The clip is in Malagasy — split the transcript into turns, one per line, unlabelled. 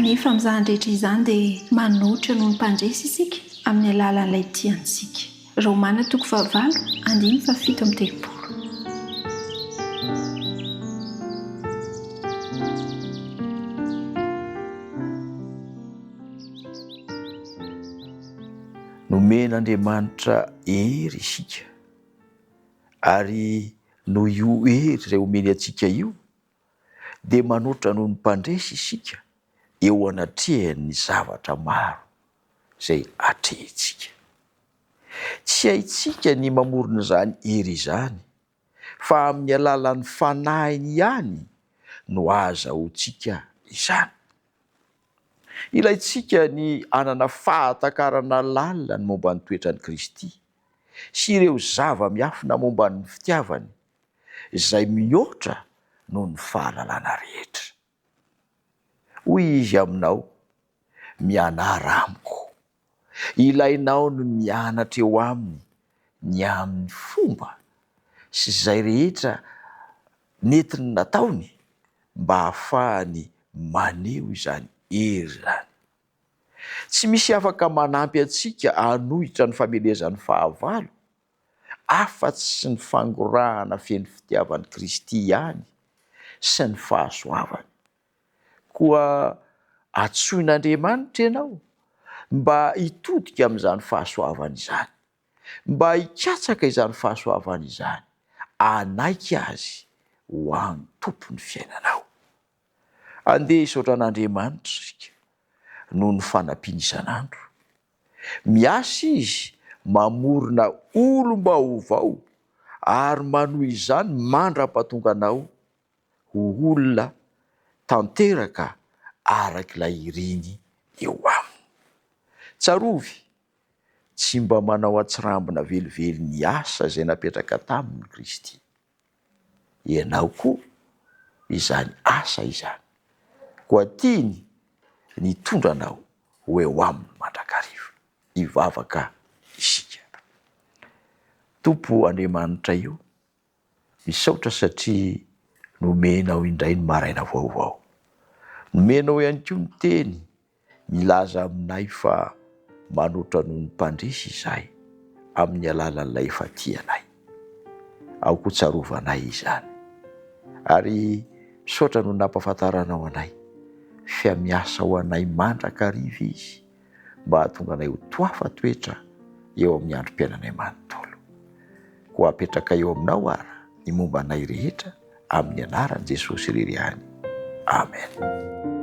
Kanefa amin'izany rehetra izany dia manoatra noho ny mpandresy isika amin'ny alalan'ilay tiantsika. Romana 9:7-7.
Nomen'Andriamanitra hery isika, ary no io hery izay omeny antsika io dia manoatra noho ny mpandresy isika eo anatrehany zavatra maro izay atrehintsika. Tsy haintsika ny mamorona izany hery izany, fa amin'ny alalan'ny fanahiny ihany no ahazahoantsika izany. Ilaintsika ny anana fahatakarana lalina ny momba ny toetran'i Kristy sy ireo zava-miafina momba ny fitiavany izay mihoatra noho ny fahalalana rehetra. Hoy izy aminao, mianara amiko. Ilainao no mianatra eo aminy ny amin'ny fomba sy izay rehetra netiny nataony mba hahafahany maneho izany hery izany. Tsy misy afaka manampy antsika hanohitra ny famelezan'ny fahavalo afa-tsy sy ny fangorahana feno fitiavan'i Kristy ihany sy ny fahasoavany. Koa antsoin'Andriamanitra ianao mba hitodika amin'izany fahasoavana izany, mba hikatsaka izany fahasoavana izany, anaiky azy ho an'ny tompon'ny fiainanao. Andeha hisaotra an'Andriamanitra isika noho ny fanampiany isan'andro. Miasa izy mamorona olom-baovao ary manohy izany mandra-pahatonga anao ho olona tanteraka arak'ilay iriny eo aminy. Tsarovy, tsy mba manao atsirambina velively ny asa izay napetraka tamin'i Kristy. Ianao koa izany asa izany, koa tiany nitondra anao ho eo aminy mandrakariva. Hivavaka isika. Tompo Andriamanitra io, misaotra satria nomenao indray ny maraina vaovao. Nomenao ihany koa ny teny milaza aminay fa manoatra noho ny mpandresy izahay amin'ny alalan'ilay efa tianay. Ao koa tsarovanay izany. Ary misaotra no nampahafantaranao anay, fiamiasa ho anay mandrakariva izy mba hahatonga anay ho toafa toetra eo amin'ny androm-piainanay manontolo. Koa apetraka eo aminao ara ny momba anay rehetra amin'ny anaran'i Jesosy irery ihany. Amen.